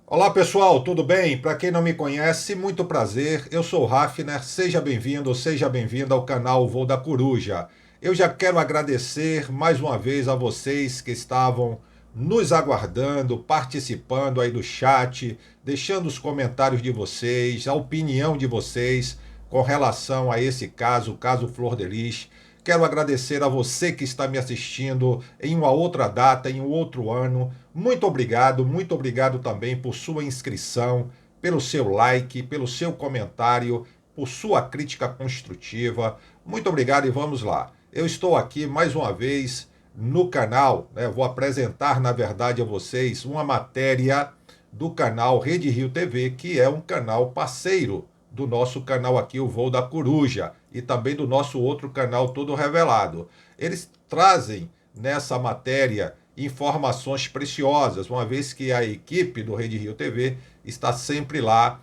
Olá pessoal, tudo bem? Para quem não me conhece, muito prazer. Eu sou o Hafner. Seja bem-vindo, seja bem-vinda ao canal Voo da Coruja. Eu já quero agradecer mais uma vez a vocês que estavam nos aguardando, participando aí do chat, deixando os comentários de vocês, a opinião de vocês com relação a esse caso, o caso Flor de Lis. Quero agradecer a você que está me assistindo em uma outra data, em um outro ano. Muito obrigado também por sua inscrição, pelo seu like, pelo seu comentário, por sua crítica construtiva. Muito obrigado e vamos lá. Eu estou aqui mais uma vez no canal, né? Vou apresentar, na verdade, a vocês uma matéria do canal Rede Rio TV, que é um canal parceiro do nosso canal aqui, o Voo da Coruja, e também do nosso outro canal Todo Revelado. Eles trazem nessa matéria informações preciosas, uma vez que a equipe do Rede Rio TV está sempre lá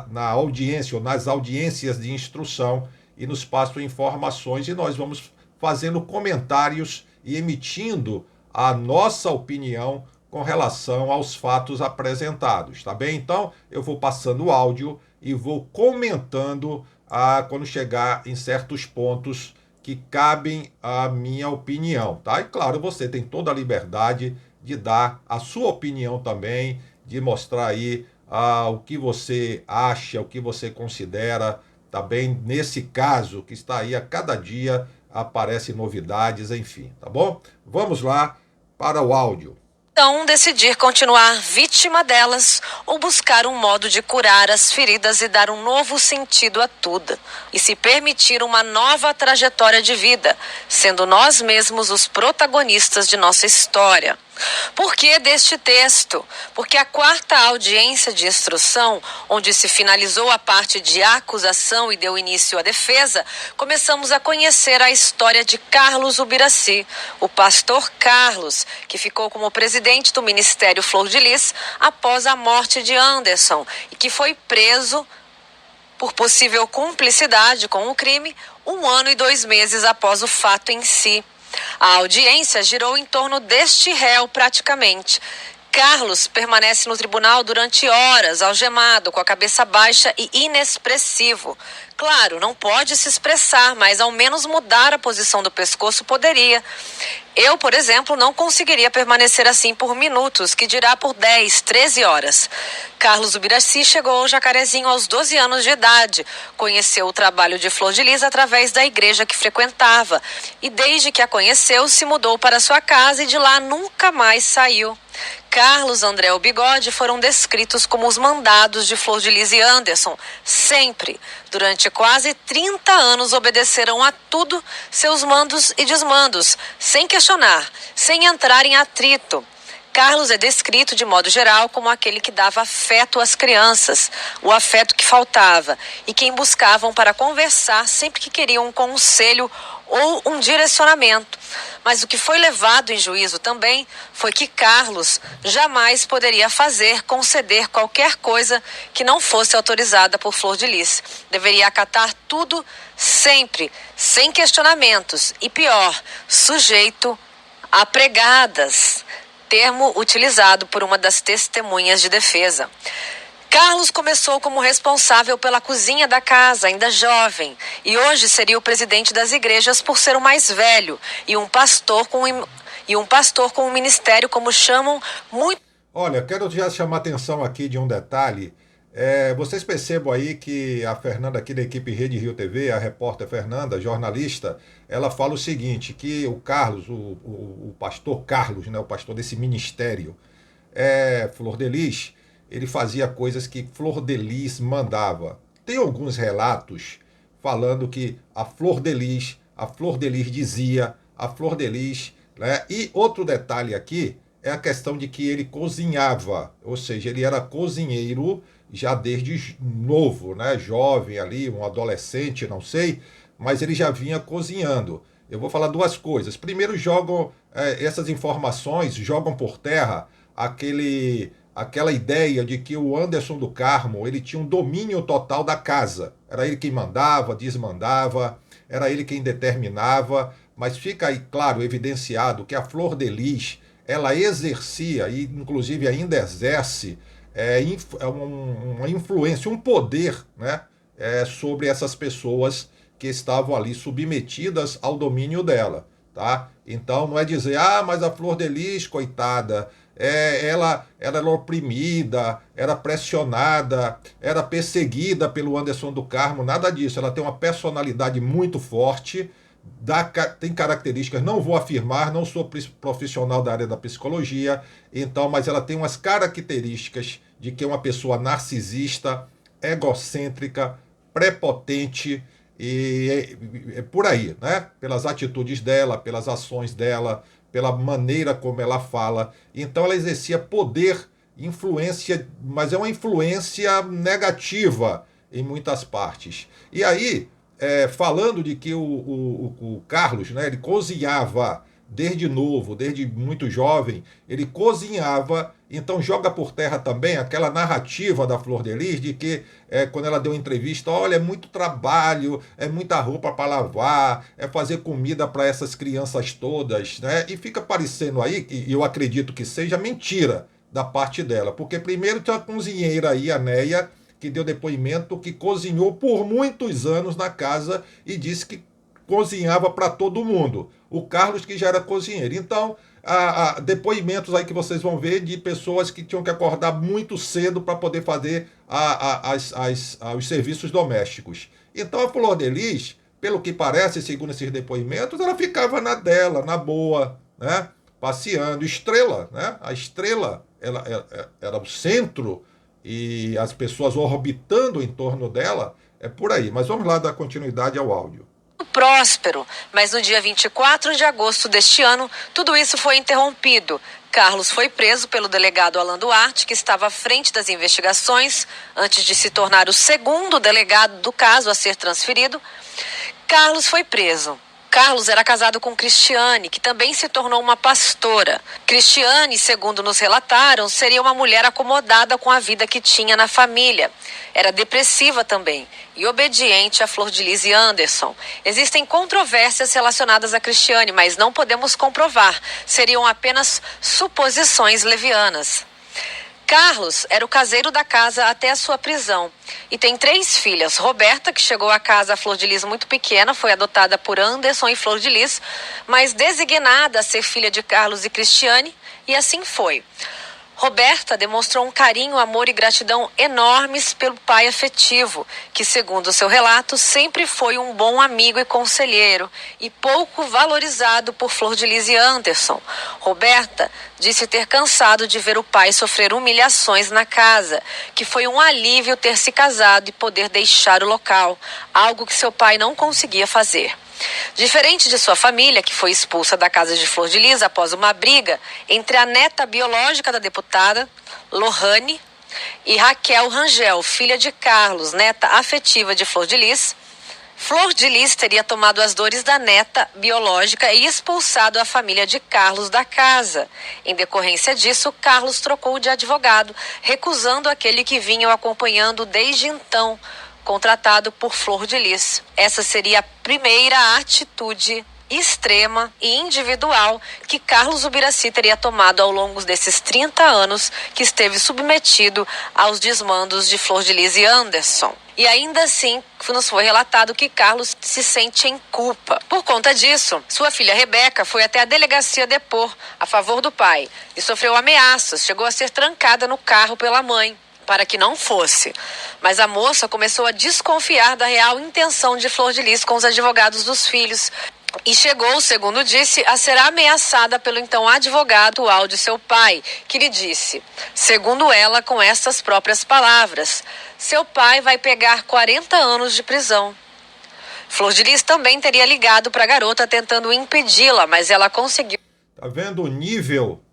na audiência, ou nas audiências de instrução, e nos passam informações, e nós vamos fazendo comentários e emitindo a nossa opinião com relação aos fatos apresentados, tá bem? Então, eu vou passando o áudio e vou comentando quando chegar em certos pontos que cabem à minha opinião, tá? E claro, você tem toda a liberdade de dar a sua opinião também, de mostrar aí o que você acha, o que você considera, tá bem? Nesse caso que está aí a cada dia aparecem novidades, enfim, tá bom? Vamos lá para o áudio. Então, decidir continuar vítima delas ou buscar um modo de curar as feridas e dar um novo sentido a tudo, e se permitir uma nova trajetória de vida, sendo nós mesmos os protagonistas de nossa história. Por que deste texto? Porque a quarta audiência de instrução, onde se finalizou a parte de acusação e deu início à defesa, começamos a conhecer a história de Carlos Ubiraci, o pastor Carlos, que ficou como presidente do Ministério Flor de Lis após a morte de Anderson e que foi preso por possível cumplicidade com o crime 1 ano e 2 meses após o fato em si. A audiência girou em torno deste réu praticamente. Carlos permanece no tribunal durante horas, algemado, com a cabeça baixa e inexpressivo. Claro, não pode se expressar, mas ao menos mudar a posição do pescoço poderia. Eu, por exemplo, não conseguiria permanecer assim por minutos, que dirá por 10, 13 horas. Carlos Ubiraci chegou ao Jacarezinho aos 12 anos de idade. Conheceu o trabalho de Flor de Lis através da igreja que frequentava. E desde que a conheceu, se mudou para sua casa e de lá nunca mais saiu. Carlos, André e Bigode foram descritos como os mandados de Flor de Lis e Anderson. Sempre, durante quase 30 anos, obedeceram a tudo seus mandos e desmandos, sem questionar, sem entrar em atrito. Carlos é descrito, de modo geral, como aquele que dava afeto às crianças, o afeto que faltava, e quem buscavam para conversar sempre que queriam um conselho ou um direcionamento. Mas o que foi levado em juízo também foi que Carlos jamais poderia conceder qualquer coisa que não fosse autorizada por Flor de Lis. Deveria acatar tudo sempre, sem questionamentos, e pior, sujeito a pregadas, termo utilizado por uma das testemunhas de defesa. Carlos começou como responsável pela cozinha da casa, ainda jovem, e hoje seria o presidente das igrejas por ser o mais velho e um pastor com um ministério, como chamam muito. Olha, quero já chamar a atenção aqui de um detalhe. Vocês percebam aí que a Fernanda aqui da equipe Rede Rio TV, a repórter Fernanda, jornalista, ela fala o seguinte, que o Carlos, o pastor Carlos, né, o pastor desse ministério, Flor de Lis, ele fazia coisas que Flor de Lis mandava. Tem alguns relatos falando que a Flor de Lis dizia, a Flor de Lis, né? E outro detalhe aqui é a questão de que ele cozinhava, ou seja, ele era cozinheiro já desde novo, né? Jovem ali, um adolescente, não sei, mas ele já vinha cozinhando. Eu vou falar duas coisas. Primeiro, essas informações jogam por terra aquela ideia de que o Anderson do Carmo ele tinha um domínio total da casa. Era ele quem mandava, desmandava, era ele quem determinava, mas fica aí claro, evidenciado, que a Flor de Lis, ela exercia e inclusive ainda exerce uma influência, um poder, né, sobre essas pessoas que estavam ali submetidas ao domínio dela, tá? Então não é dizer, ah, mas a Flor de Lis, coitada, ela era oprimida, era pressionada, era perseguida pelo Anderson do Carmo, nada disso. Ela tem uma personalidade muito forte, tem características, não vou afirmar, não sou profissional da área da psicologia, então, mas ela tem umas características de que é uma pessoa narcisista, egocêntrica, prepotente, e é por aí, né? Pelas atitudes dela, pelas ações dela, pela maneira como ela fala. Então ela exercia poder, influência, mas é uma influência negativa em muitas partes. E aí, falando de que o Carlos, né, ele cozinhava desde novo, desde muito jovem, ele cozinhava, então joga por terra também aquela narrativa da Flor de Lis de que quando ela deu entrevista, olha, é muito trabalho, é muita roupa para lavar, é fazer comida para essas crianças todas, né? E fica parecendo aí, e eu acredito que seja mentira da parte dela, porque primeiro tem uma cozinheira aí, a Neia, que deu depoimento que cozinhou por muitos anos na casa e disse que cozinhava para todo mundo. O Carlos que já era cozinheiro. Então, há depoimentos aí que vocês vão ver de pessoas que tinham que acordar muito cedo para poder fazer os serviços domésticos. Então, a Flor de Lis, pelo que parece, segundo esses depoimentos, ela ficava na dela, na boa, né? Passeando. Estrela, né? A estrela ela era o centro e as pessoas orbitando em torno dela, é por aí. Mas vamos lá dar continuidade ao áudio. Próspero, mas no dia 24 de agosto deste ano, tudo isso foi interrompido. Carlos foi preso pelo delegado Alan Duarte, que estava à frente das investigações, antes de se tornar o segundo delegado do caso a ser transferido. Carlos foi preso. Carlos era casado com Cristiane, que também se tornou uma pastora. Cristiane, segundo nos relataram, seria uma mulher acomodada com a vida que tinha na família. Era depressiva também e obediente a Flor de Lis e Anderson. Existem controvérsias relacionadas a Cristiane, mas não podemos comprovar. Seriam apenas suposições levianas. Carlos era o caseiro da casa até a sua prisão e tem 3 filhas. Roberta, que chegou à casa a Flor de Lis muito pequena, foi adotada por Anderson e Flor de Lis, mas designada a ser filha de Carlos e Cristiane, e assim foi. Roberta demonstrou um carinho, amor e gratidão enormes pelo pai afetivo, que, segundo seu relato, sempre foi um bom amigo e conselheiro, e pouco valorizado por Flor de Lis e Anderson. Roberta disse ter cansado de ver o pai sofrer humilhações na casa, que foi um alívio ter se casado e poder deixar o local, algo que seu pai não conseguia fazer. Diferente de sua família, que foi expulsa da casa de Flor de Lis após uma briga entre a neta biológica da deputada, Lohane, e Raquel Rangel, filha de Carlos, neta afetiva de Flor de Lis, Flor de Lis teria tomado as dores da neta biológica e expulsado a família de Carlos da casa. Em decorrência disso, Carlos trocou de advogado, recusando aquele que vinha o acompanhando desde então, contratado por Flor de Lis. Essa seria a primeira atitude extrema e individual que Carlos Ubiraci teria tomado ao longo desses 30 anos que esteve submetido aos desmandos de Flor de Lis e Anderson. E ainda assim, nos foi relatado que Carlos se sente em culpa. Por conta disso, sua filha Rebeca foi até a delegacia depor a favor do pai e sofreu ameaças, chegou a ser trancada no carro pela mãe para que não fosse. Mas a moça começou a desconfiar da real intenção de Flor de Lis com os advogados dos filhos e chegou, segundo disse, a ser ameaçada pelo então advogado atual de seu pai, que lhe disse, segundo ela, com estas próprias palavras, seu pai vai pegar 40 anos de prisão. Flor de Lis também teria ligado para a garota tentando impedi-la, mas ela conseguiu. Tá vendo o nível?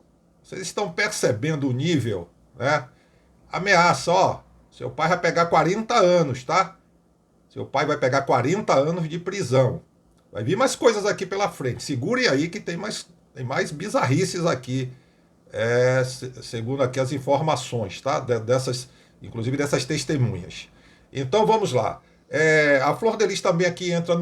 Vocês estão percebendo o nível, né? Ameaça, ó, seu pai vai pegar 40 anos, tá? Seu pai vai pegar 40 anos de prisão. Vai vir mais coisas aqui pela frente. Segurem aí que tem mais bizarrices aqui, segundo aqui as informações, tá? Inclusive dessas testemunhas. Então vamos lá. A Flor de Lis também aqui entra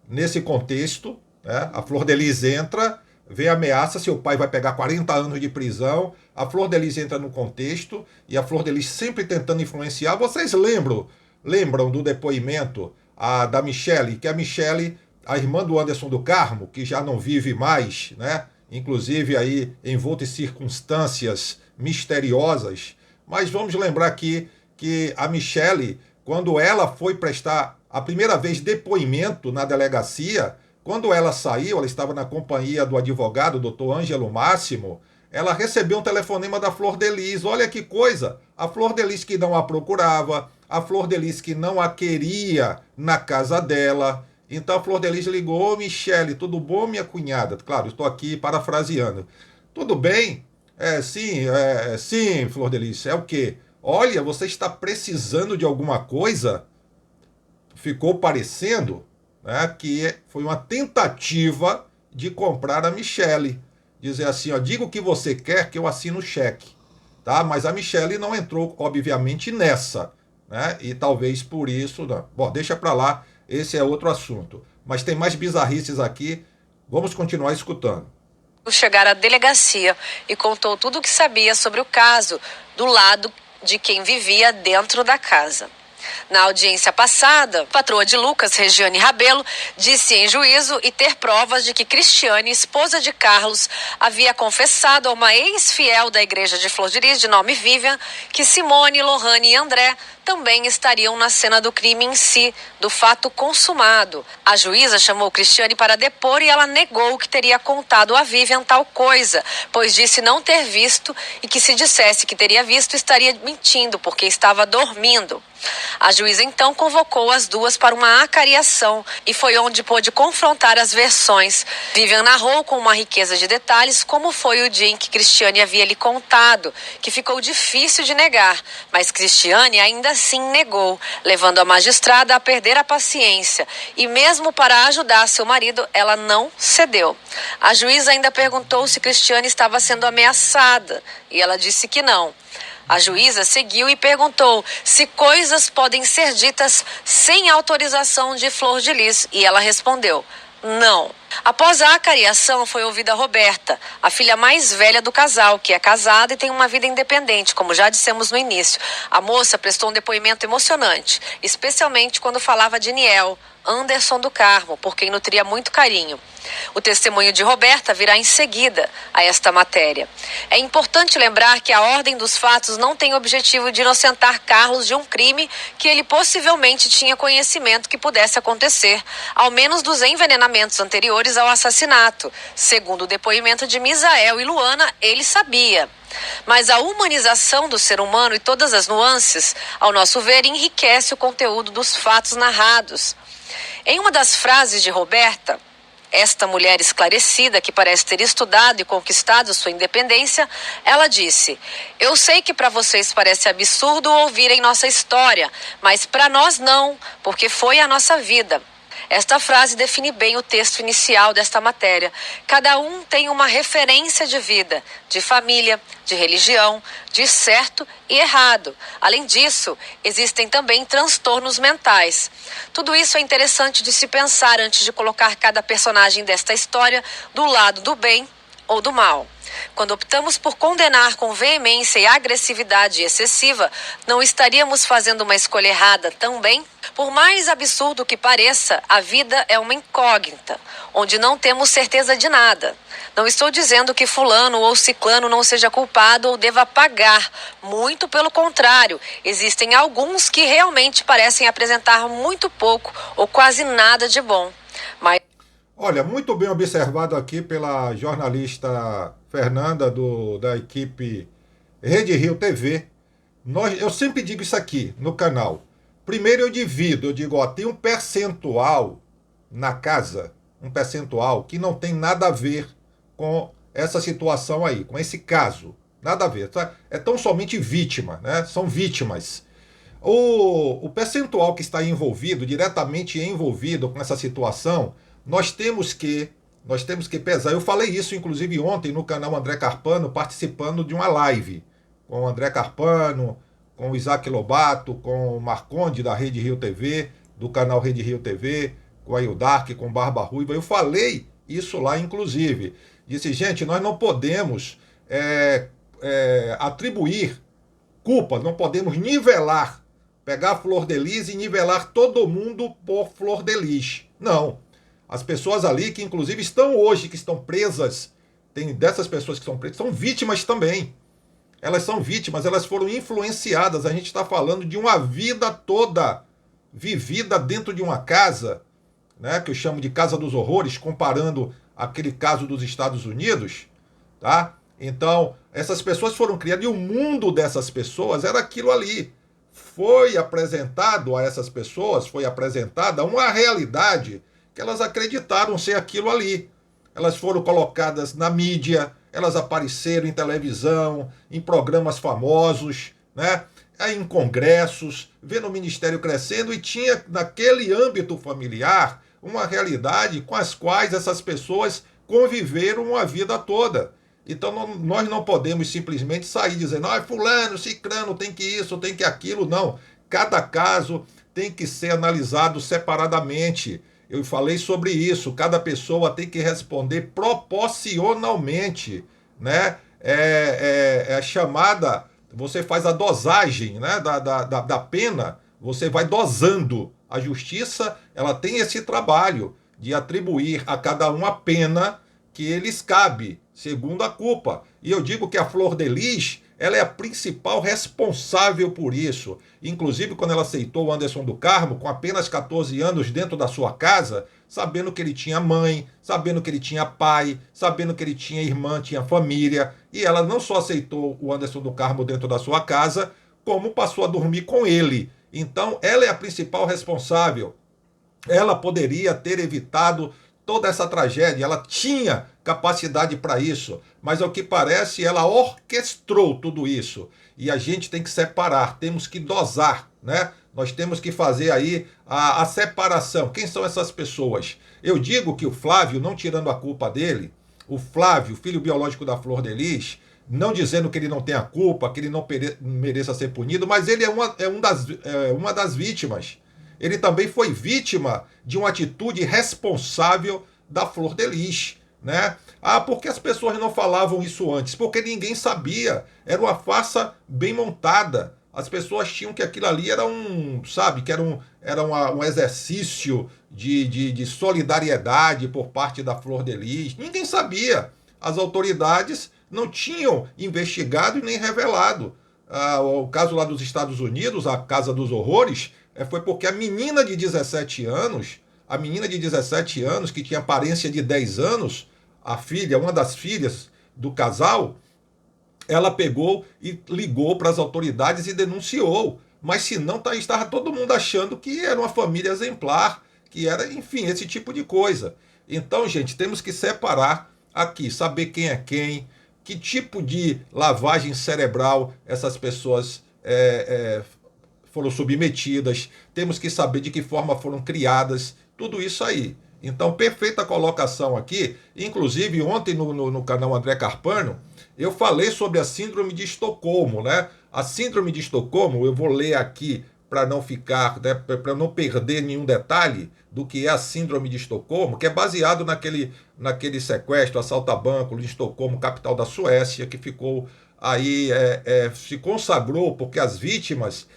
nesse contexto, né? A Flor de Lis entra, vê a ameaça, seu pai vai pegar 40 anos de prisão, a Flor de Lis entra no contexto e a Flor de Lis sempre tentando influenciar. Vocês lembram do depoimento da Michele, que a Michele, a irmã do Anderson do Carmo, que já não vive mais, né? Inclusive aí envolta em circunstâncias misteriosas, mas vamos lembrar aqui que a Michele, quando ela foi prestar a primeira vez depoimento na delegacia, quando ela saiu, ela estava na companhia do advogado, doutor Ângelo Máximo, ela recebeu um telefonema da Flor de Lis. Olha que coisa! A Flor de Lis que não a procurava, a Flor de Lis que não a queria na casa dela. Então a Flor de Lis ligou: ô Michele, tudo bom, minha cunhada? Claro, estou aqui parafraseando. Tudo bem? Sim, Flor de Lis. É o quê? Olha, você está precisando de alguma coisa? Ficou parecendo, né, que foi uma tentativa de comprar a Michele. Dizer assim, ó, diga o que você quer que eu assino o cheque. Tá? Mas a Michele não entrou, obviamente, nessa. Né? E talvez por isso... Não. Bom, deixa para lá, esse é outro assunto. Mas tem mais bizarrices aqui, vamos continuar escutando. Chegar à delegacia e contou tudo o que sabia sobre o caso do lado de quem vivia dentro da casa. Na audiência passada, a patroa de Lucas, Regiane Rabelo, disse em juízo e ter provas de que Cristiane, esposa de Carlos, havia confessado a uma ex-fiel da igreja de Flor de Lis, de nome Vivian, que Simone, Lohane e André também estariam na cena do crime em si, do fato consumado. A juíza chamou Cristiane para depor e ela negou que teria contado a Vivian tal coisa, pois disse não ter visto e que se dissesse que teria visto estaria mentindo porque estava dormindo. A juíza então convocou as duas para uma acariação e foi onde pôde confrontar as versões. Vivian narrou com uma riqueza de detalhes como foi o dia em que Cristiane havia lhe contado, que ficou difícil de negar, mas Cristiane ainda assim negou, levando a magistrada a perder a paciência e mesmo para ajudar seu marido, ela não cedeu. A juíza ainda perguntou se Cristiane estava sendo ameaçada e ela disse que não. A juíza seguiu e perguntou se coisas podem ser ditas sem autorização de Flor de Lis e ela respondeu: não. Após a acariação, foi ouvida Roberta, a filha mais velha do casal, que é casada e tem uma vida independente, como já dissemos no início. A moça prestou um depoimento emocionante, especialmente quando falava de Niel, Anderson do Carmo, por quem nutria muito carinho. O testemunho de Roberta virá em seguida a esta matéria. É importante lembrar que a ordem dos fatos não tem o objetivo de inocentar Carlos de um crime que ele possivelmente tinha conhecimento que pudesse acontecer, ao menos dos envenenamentos anteriores ao assassinato. Segundo o depoimento de Misael e Luana, ele sabia. Mas a humanização do ser humano e todas as nuances, ao nosso ver, enriquece o conteúdo dos fatos narrados. Em uma das frases de Roberta, esta mulher esclarecida, que parece ter estudado e conquistado sua independência, ela disse: eu sei que para vocês parece absurdo ouvirem nossa história, mas para nós não, porque foi a nossa vida. Esta frase define bem o texto inicial desta matéria. Cada um tem uma referência de vida, de família, de religião, de certo e errado. Além disso, existem também transtornos mentais. Tudo isso é interessante de se pensar antes de colocar cada personagem desta história do lado do bem ou do mal. Quando optamos por condenar com veemência e agressividade excessiva, não estaríamos fazendo uma escolha errada também? Por mais absurdo que pareça, a vida é uma incógnita, onde não temos certeza de nada. Não estou dizendo que fulano ou ciclano não seja culpado ou deva pagar. Muito pelo contrário, existem alguns que realmente parecem apresentar muito pouco ou quase nada de bom. Mas... Olha, muito bem observado aqui pela jornalista Fernanda da equipe Rede Rio TV. Eu sempre digo isso aqui no canal. Primeiro eu digo, ó, tem um percentual na casa, um percentual que não tem nada a ver com essa situação aí, com esse caso. Nada a ver. Tá? É tão somente vítima, né? São vítimas. O percentual que está envolvido, diretamente envolvido com essa situação, nós temos que pesar. Eu falei isso, inclusive, ontem no canal André Carpano, participando de uma live com o André Carpano, com o Isaac Lobato, com o Marconde da Rede Rio TV, do canal Rede Rio TV, com a Ildark, com Barba Ruiva. Eu falei isso lá, inclusive. Disse, gente, nós não podemos atribuir culpa, não podemos nivelar, pegar a Flor de Lis e nivelar todo mundo por Flor de Lis. Não. As pessoas ali que inclusive estão hoje, que estão presas, tem dessas pessoas que são presas, são vítimas também. Elas são vítimas, elas foram influenciadas. A gente está falando de uma vida toda vivida dentro de uma casa, né, que eu chamo de Casa dos Horrores, comparando aquele caso dos Estados Unidos, tá? Então, essas pessoas foram criadas e o mundo dessas pessoas era aquilo ali. Foi apresentado a essas pessoas, foi apresentada uma realidade que elas acreditaram ser aquilo ali. Elas foram colocadas na mídia, elas apareceram em televisão, em programas famosos, né? Em congressos, vendo o ministério crescendo e tinha naquele âmbito familiar uma realidade com as quais essas pessoas conviveram a vida toda. Então nós não podemos simplesmente sair dizendo, fulano, cicrano, tem que isso, tem que aquilo. Não, cada caso tem que ser analisado separadamente. Eu falei sobre isso, cada pessoa tem que responder proporcionalmente, né? É chamada, você faz a dosagem, né, da pena, você vai dosando. A justiça, ela tem esse trabalho de atribuir a cada um a pena que lhes cabe, segundo a culpa. E eu digo que a Flor de Lis, ela é a principal responsável por isso. Inclusive, quando ela aceitou o Anderson do Carmo, com apenas 14 anos dentro da sua casa, sabendo que ele tinha mãe, sabendo que ele tinha pai, sabendo que ele tinha irmã, tinha família, e ela não só aceitou o Anderson do Carmo dentro da sua casa, como passou a dormir com ele. Então, ela é a principal responsável. Ela poderia ter evitado toda essa tragédia, ela tinha capacidade para isso, mas ao que parece ela orquestrou tudo isso. E a gente tem que separar, temos que dosar, né? Nós temos que fazer aí a separação. Quem são essas pessoas? Eu digo que o Flávio, não tirando a culpa dele, o Flávio, filho biológico da Flor de Lis, não dizendo que ele não tem a culpa, que ele não mereça ser punido, mas ele é uma das vítimas. Ele também foi vítima de uma atitude responsável da Flor de Lis, né? Por que as pessoas não falavam isso antes? Porque ninguém sabia. Era uma farsa bem montada. As pessoas tinham que aquilo ali era um exercício de solidariedade por parte da Flor de Lis. Ninguém sabia. As autoridades não tinham investigado e nem revelado. O caso lá dos Estados Unidos, a Casa dos Horrores, foi porque a menina de 17 anos, que tinha aparência de 10 anos, a filha, uma das filhas do casal, ela pegou e ligou para as autoridades e denunciou. Mas se não, estava todo mundo achando que era uma família exemplar, que era, enfim, esse tipo de coisa. Então, gente, temos que separar aqui, saber quem é quem, que tipo de lavagem cerebral essas pessoas foram submetidas, temos que saber de que forma foram criadas, tudo isso aí. Então, perfeita colocação aqui. Inclusive, ontem no canal André Carpano, eu falei sobre a Síndrome de Estocolmo, né? A Síndrome de Estocolmo, eu vou ler aqui para não ficar, né, para não perder nenhum detalhe do que é a Síndrome de Estocolmo, que é baseado naquele sequestro, assalto a banco de Estocolmo, capital da Suécia, que ficou aí, se consagrou porque as vítimas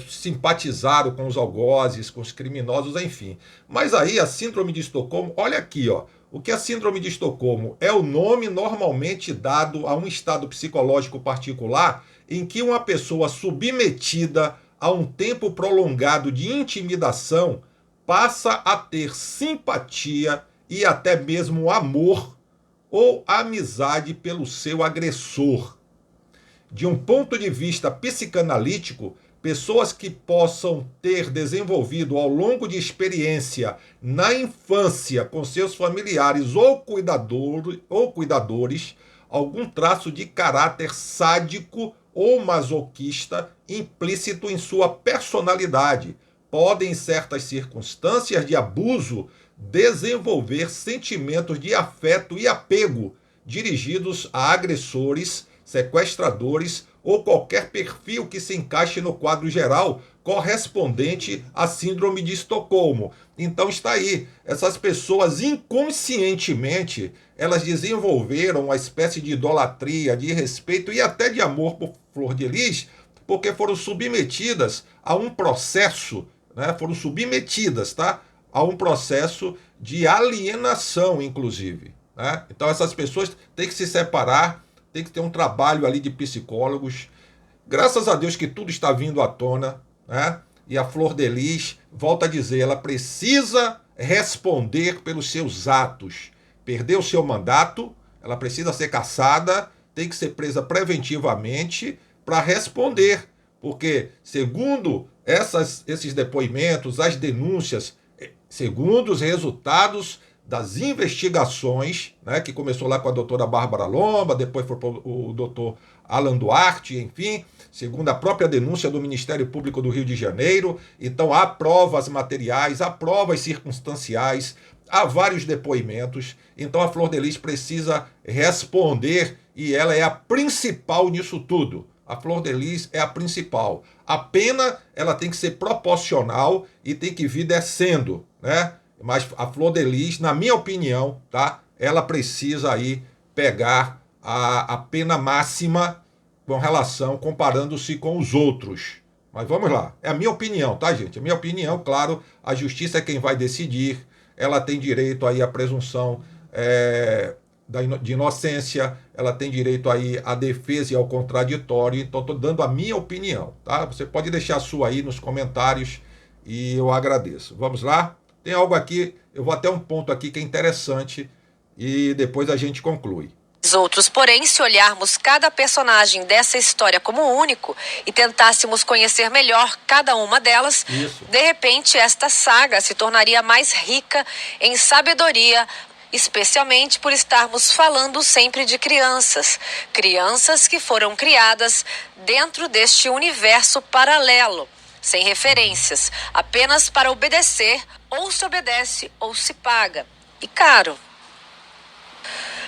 simpatizaram com os algozes, com os criminosos, enfim. Mas aí a Síndrome de Estocolmo, olha aqui, ó, o que é a Síndrome de Estocolmo? É o nome normalmente dado a um estado psicológico particular em que uma pessoa submetida a um tempo prolongado de intimidação passa a ter simpatia e até mesmo amor ou amizade pelo seu agressor. De um ponto de vista psicanalítico, pessoas que possam ter desenvolvido ao longo de experiência na infância com seus familiares ou cuidadores algum traço de caráter sádico ou masoquista implícito em sua personalidade, podem, em certas circunstâncias de abuso, desenvolver sentimentos de afeto e apego dirigidos a agressores, sequestradores ou qualquer perfil que se encaixe no quadro geral correspondente à síndrome de Estocolmo. Então está aí, essas pessoas inconscientemente, elas desenvolveram uma espécie de idolatria, de respeito e até de amor por Flor de Lis, porque foram submetidas a um processo, né? Foram submetidas, tá? A um processo de alienação, inclusive, né? Então essas pessoas têm que se separar, tem que ter um trabalho ali de psicólogos. Graças a Deus que tudo está vindo à tona, né? E a Flor de Lis, volta a dizer, ela precisa responder pelos seus atos. Perdeu o seu mandato, ela precisa ser cassada, tem que ser presa preventivamente para responder. Porque, segundo esses depoimentos, as denúncias, segundo os resultados das investigações, né, que começou lá com a doutora Bárbara Lomba, depois foi para o doutor Alan Duarte, enfim, segundo a própria denúncia do Ministério Público do Rio de Janeiro. Então há provas materiais, há provas circunstanciais, há vários depoimentos. Então a Flor de Lis precisa responder e ela é a principal nisso tudo. A Flor de Lis é a principal. A pena ela tem que ser proporcional e tem que vir descendo, né? Mas a Flor de Lis, na minha opinião, tá? Ela precisa aí pegar a pena máxima com relação, comparando-se com os outros. Mas vamos lá, é a minha opinião, tá, gente? A minha opinião, claro, a justiça é quem vai decidir, ela tem direito aí à presunção de inocência, ela tem direito aí à defesa e ao contraditório, então estou dando a minha opinião, tá? Você pode deixar a sua aí nos comentários e eu agradeço. Vamos lá? Tem algo aqui, eu vou até um ponto aqui que é interessante e depois a gente conclui. Outros, porém, se olharmos cada personagem dessa história como único e tentássemos conhecer melhor cada uma delas, de repente esta saga se tornaria mais rica em sabedoria, especialmente por estarmos falando sempre de crianças. Crianças que foram criadas dentro deste universo paralelo, sem referências, apenas para obedecer, ou se obedece ou se paga. E caro.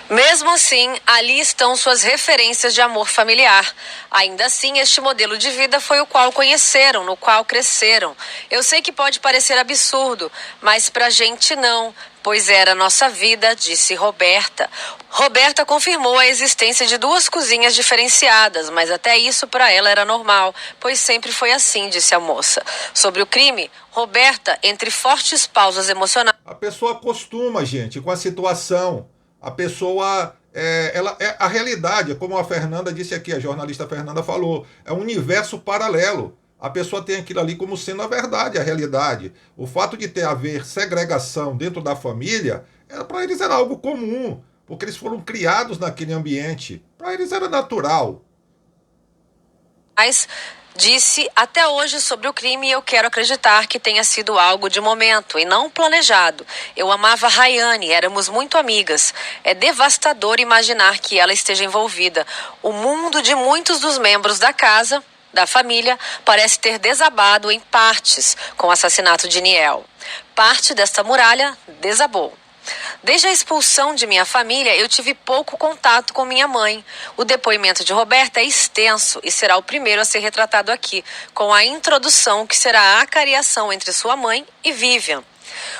Mesmo assim, ali estão suas referências de amor familiar. Ainda assim, este modelo de vida foi o qual conheceram, no qual cresceram. Eu sei que pode parecer absurdo, mas pra gente não, pois era nossa vida, disse Roberta. Roberta confirmou a existência de 2 cozinhas diferenciadas, mas até isso para ela era normal, pois sempre foi assim, disse a moça. Sobre o crime, Roberta, entre fortes pausas emocionais... A pessoa acostuma, gente, com a situação. A pessoa, a realidade, como a Fernanda disse aqui, a jornalista Fernanda falou, é um universo paralelo. A pessoa tem aquilo ali como sendo a verdade, a realidade. O fato de haver segregação dentro da família, para eles era algo comum, porque eles foram criados naquele ambiente. Para eles era natural. Mas disse até hoje sobre o crime e eu quero acreditar que tenha sido algo de momento e não planejado. Eu amava Rayane, éramos muito amigas. É devastador imaginar que ela esteja envolvida. O mundo de muitos dos membros da casa, da família, parece ter desabado em partes com o assassinato de Niel. Parte desta muralha desabou. Desde a expulsão de minha família, eu tive pouco contato com minha mãe. O depoimento de Roberta é extenso e será o primeiro a ser retratado aqui, com a introdução que será a acariação entre sua mãe e Vivian.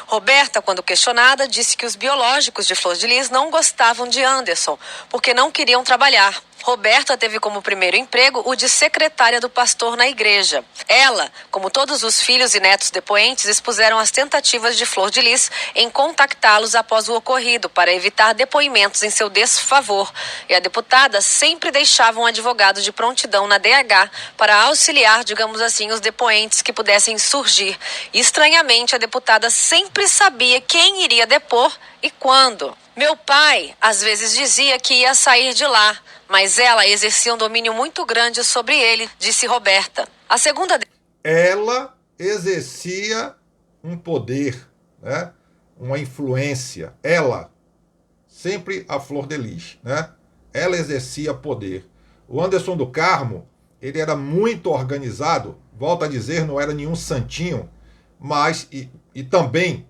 Roberta, quando questionada, disse que os biológicos de Flor de Lis não gostavam de Anderson, porque não queriam trabalhar. Roberta teve como primeiro emprego o de secretária do pastor na igreja. Ela, como todos os filhos e netos depoentes, expuseram as tentativas de Flor de Lis em contactá-los após o ocorrido para evitar depoimentos em seu desfavor. E a deputada sempre deixava um advogado de prontidão na DH para auxiliar, digamos assim, os depoentes que pudessem surgir. E, estranhamente, a deputada sempre sabia quem iria depor e quando. Meu pai, às vezes, dizia que ia sair de lá, mas ela exercia um domínio muito grande sobre ele, disse Roberta. A segunda... Ela exercia um poder, né? Uma influência. Ela, sempre a Flor de Lis, né? Ela exercia poder. O Anderson do Carmo, ele era muito organizado, volto a dizer, não era nenhum santinho, mas, e também,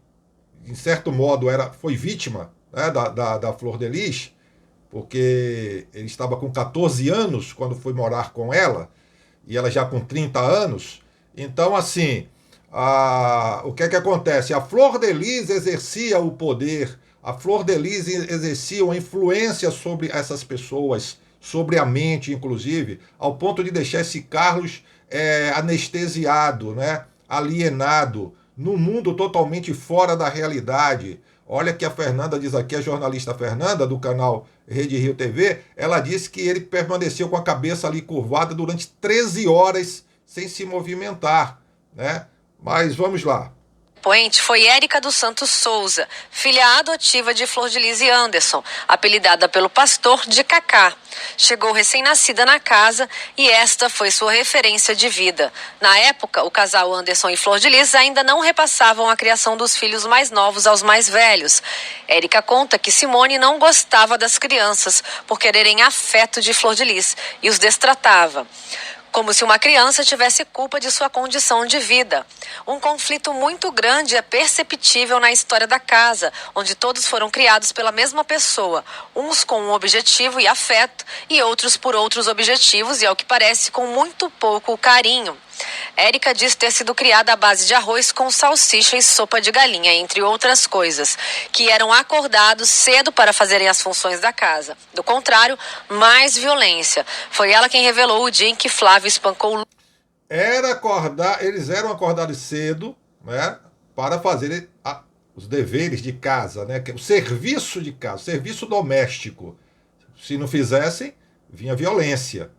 em certo modo, foi vítima, né, da Flor de Lis, porque ele estava com 14 anos quando foi morar com ela, e ela já com 30 anos. Então, assim, o que é que acontece? A Flor de Lis exercia o poder, a Flor de Lis exercia uma influência sobre essas pessoas, sobre a mente, inclusive, ao ponto de deixar esse Carlos anestesiado, né? Alienado, num mundo totalmente fora da realidade. Olha que a Fernanda diz aqui, a jornalista Fernanda, do canal Rede Rio TV, ela disse que ele permaneceu com a cabeça ali curvada durante 13 horas sem se movimentar, né? Mas vamos lá. Poente foi Érica dos Santos Souza, filha adotiva de Flor de Lis e Anderson, apelidada pelo pastor de Cacá. Chegou recém-nascida na casa e esta foi sua referência de vida. Na época, o casal Anderson e Flor de Lis ainda não repassavam a criação dos filhos mais novos aos mais velhos. Érica conta que Simone não gostava das crianças por quererem afeto de Flor de Lis e os destratava, como se uma criança tivesse culpa de sua condição de vida. Um conflito muito grande é perceptível na história da casa, onde todos foram criados pela mesma pessoa, uns com um objetivo e afeto, e outros por outros objetivos e, ao que parece, com muito pouco carinho. Érica diz ter sido criada à base de arroz com salsicha e sopa de galinha, entre outras coisas, que eram acordados cedo para fazerem as funções da casa. Do contrário, mais violência. Foi ela quem revelou o dia em que Flávio espancou... Eles eram acordados cedo, né, para fazer os deveres de casa, né, o serviço de casa, o serviço doméstico. Se não fizessem, vinha violência.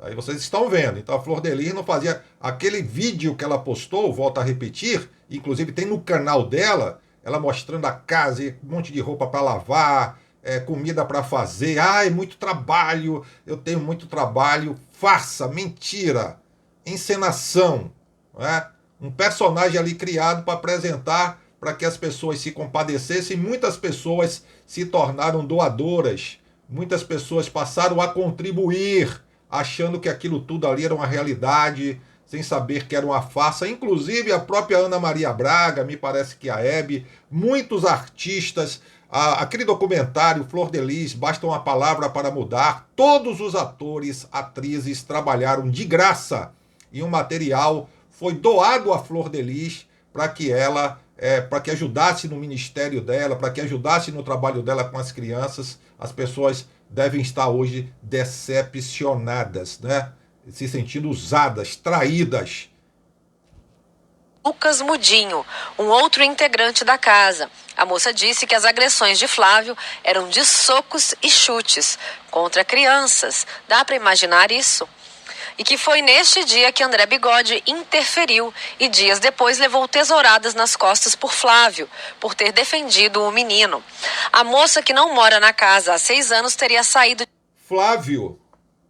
Aí vocês estão vendo. Então a Flor de Lis não fazia aquele vídeo que ela postou, volto a repetir, inclusive tem no canal dela, ela mostrando a casa, um monte de roupa para lavar, comida para fazer. Ai, muito trabalho, eu tenho muito trabalho. Farsa, mentira, encenação, né? Um personagem ali criado para apresentar, para que as pessoas se compadecessem. Muitas pessoas se tornaram doadoras, muitas pessoas passaram a contribuir, achando que aquilo tudo ali era uma realidade, sem saber que era uma farsa. Inclusive a própria Ana Maria Braga, me parece que a Hebe, muitos artistas, aquele documentário Flor de Lis, Basta uma Palavra para Mudar, todos os atores, atrizes trabalharam de graça e um material foi doado à Flor de Lis para que ela, para que ajudasse no ministério dela, para que ajudasse no trabalho dela com as crianças. As pessoas devem estar hoje decepcionadas, né? Se sentindo usadas, traídas. Lucas Mudinho, um outro integrante da casa. A moça disse que as agressões de Flávio eram de socos e chutes contra crianças. Dá para imaginar isso? E que foi neste dia que André Bigode interferiu e dias depois levou tesouradas nas costas por Flávio, por ter defendido o menino. A moça, que não mora na casa há 6 anos, teria saído... Flávio,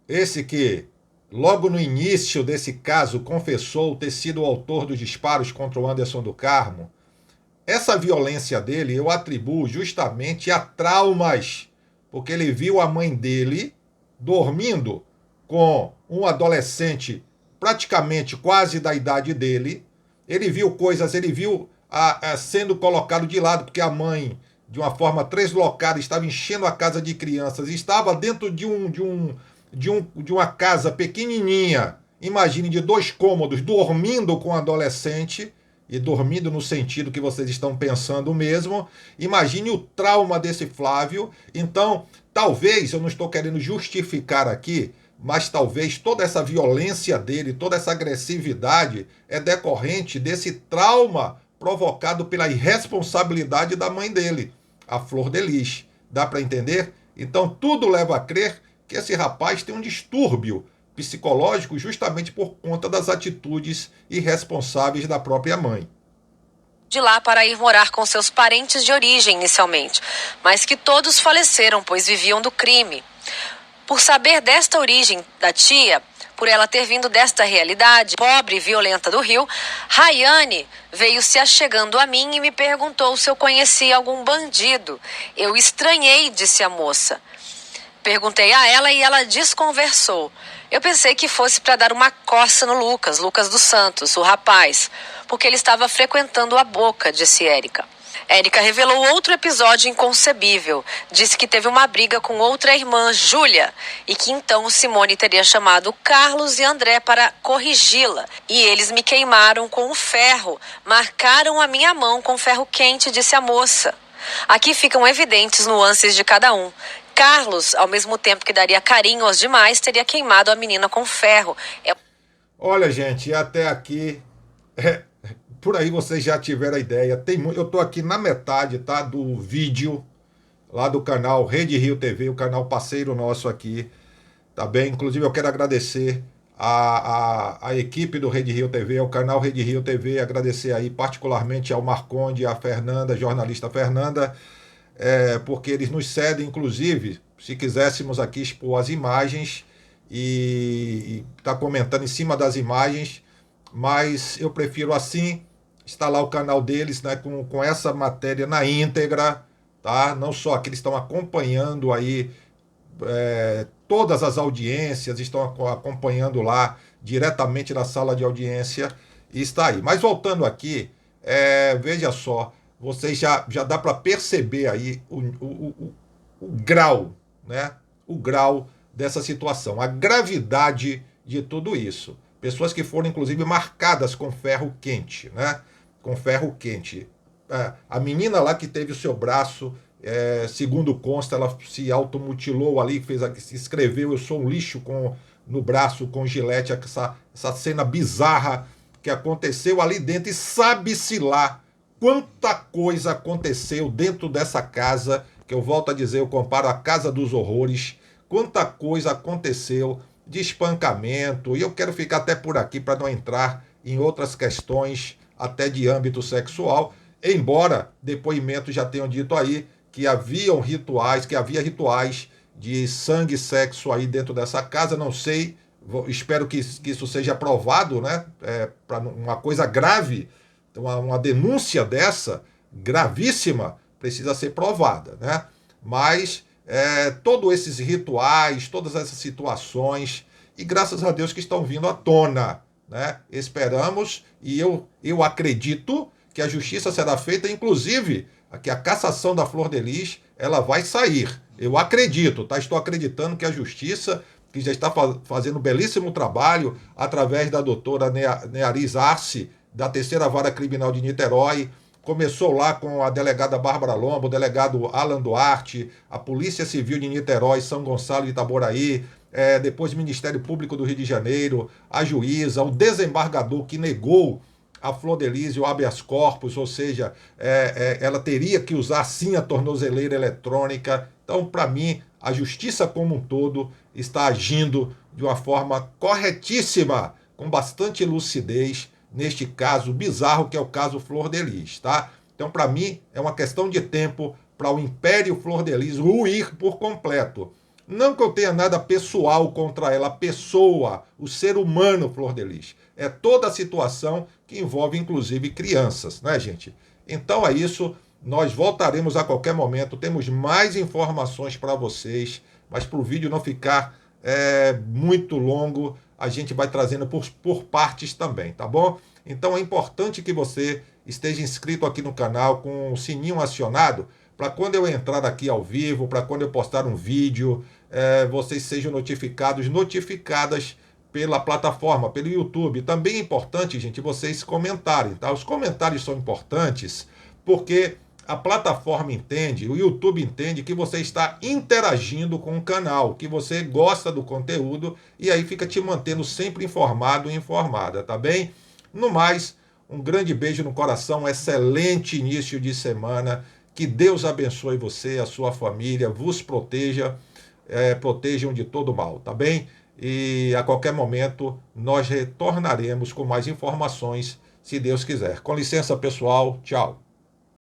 esse que logo no início desse caso confessou ter sido o autor dos disparos contra o Anderson do Carmo, essa violência dele eu atribuo justamente a traumas, porque ele viu a mãe dele dormindo com um adolescente praticamente quase da idade dele. Ele viu coisas, ele viu sendo colocado de lado, porque a mãe, de uma forma deslocada, estava enchendo a casa de crianças, estava dentro de uma casa pequenininha, imagine, de 2 cômodos, dormindo com um adolescente, e dormindo no sentido que vocês estão pensando mesmo. Imagine o trauma desse Flávio. Então, talvez, eu não estou querendo justificar aqui, mas talvez toda essa violência dele, toda essa agressividade é decorrente desse trauma provocado pela irresponsabilidade da mãe dele, a Flor de Lis. Dá para entender? Então tudo leva a crer que esse rapaz tem um distúrbio psicológico justamente por conta das atitudes irresponsáveis da própria mãe. De lá para ir morar com seus parentes de origem inicialmente, mas que todos faleceram, pois viviam do crime. Por saber desta origem da tia, por ela ter vindo desta realidade pobre e violenta do Rio, Rayane veio se achegando a mim e me perguntou se eu conhecia algum bandido. Eu estranhei, disse a moça. Perguntei a ela e ela desconversou. Eu pensei que fosse para dar uma coça no Lucas dos Santos, o rapaz, porque ele estava frequentando a Boca, disse Érica. Érica revelou outro episódio inconcebível. Disse que teve uma briga com outra irmã, Júlia, e que então Simone teria chamado Carlos e André para corrigi-la. E eles me queimaram com o ferro, marcaram a minha mão com ferro quente, disse a moça. Aqui ficam evidentes nuances de cada um. Carlos, ao mesmo tempo que daria carinho aos demais, teria queimado a menina com ferro. Olha, gente, até aqui... Por aí vocês já tiveram a ideia. Eu estou aqui na metade, tá, do vídeo lá do canal Rede Rio TV, o canal parceiro nosso aqui, tá bem? Inclusive eu quero agradecer a equipe do Rede Rio TV, ao canal Rede Rio TV, agradecer aí particularmente ao Marconde, a Fernanda, jornalista Fernanda, porque eles nos cedem, inclusive, se quiséssemos aqui expor as imagens e tá comentando em cima das imagens, mas eu prefiro assim. Está lá o canal deles, né, com essa matéria na íntegra, tá? Não só que eles estão acompanhando aí todas as audiências, estão acompanhando lá diretamente na sala de audiência e está aí. Mas voltando aqui, veja só, vocês já dá para perceber aí o grau, né? O grau dessa situação, a gravidade de tudo isso. Pessoas que foram, inclusive, marcadas com ferro quente, né? Com ferro quente. A menina lá que teve o seu braço, segundo consta, ela se automutilou ali, escreveu "eu sou um lixo" no braço com gilete, essa cena bizarra que aconteceu ali dentro. E sabe-se lá quanta coisa aconteceu dentro dessa casa, que eu volto a dizer, eu comparo a Casa dos Horrores, quanta coisa aconteceu de espancamento, e eu quero ficar até por aqui para não entrar em outras questões até de âmbito sexual, embora depoimentos já tenham dito aí que havia rituais de sangue e sexo aí dentro dessa casa. Não sei, espero que isso seja provado, né? Para uma coisa grave, uma denúncia dessa, gravíssima, precisa ser provada, né? Mas todos esses rituais, todas essas situações, e graças a Deus que estão vindo à tona, né? Esperamos, e eu acredito que a justiça será feita, inclusive que a cassação da Flor de Lis, ela vai sair. Eu acredito, tá? Estou acreditando que a justiça, que já está fazendo um belíssimo trabalho através da doutora Neariz Arce, da Terceira Vara Criminal de Niterói, começou lá com a delegada Bárbara Lombo, o delegado Alan Duarte, a Polícia Civil de Niterói, São Gonçalo e Itaboraí, depois o Ministério Público do Rio de Janeiro, a juíza, o desembargador que negou a Flor de Lis o habeas corpus, ou seja, ela teria que usar sim a tornozeleira eletrônica. Então, para mim, a justiça como um todo está agindo de uma forma corretíssima, com bastante lucidez, neste caso bizarro que é o caso Flor de Lis, tá? Então, para mim, é uma questão de tempo para o Império Flor de Lis ruir por completo. Não que eu tenha nada pessoal contra ela, a pessoa, o ser humano Flor de Lis. É toda a situação que envolve, inclusive, crianças, né, gente? Então é isso, nós voltaremos a qualquer momento, temos mais informações para vocês, mas para o vídeo não ficar muito longo, a gente vai trazendo por partes também, tá bom? Então é importante que você esteja inscrito aqui no canal, com o sininho acionado, para quando eu entrar aqui ao vivo, para quando eu postar um vídeo, vocês sejam notificadas pela plataforma, pelo YouTube. Também é importante, gente, vocês comentarem, tá? Os comentários são importantes porque a plataforma entende, o YouTube entende que você está interagindo com o canal, que você gosta do conteúdo e aí fica te mantendo sempre informado e informada, tá bem? No mais, um grande beijo no coração, um excelente início de semana, que Deus abençoe você, a sua família, vos proteja, protejam de todo mal, tá bem? E a qualquer momento nós retornaremos com mais informações, se Deus quiser. Com licença, pessoal, tchau.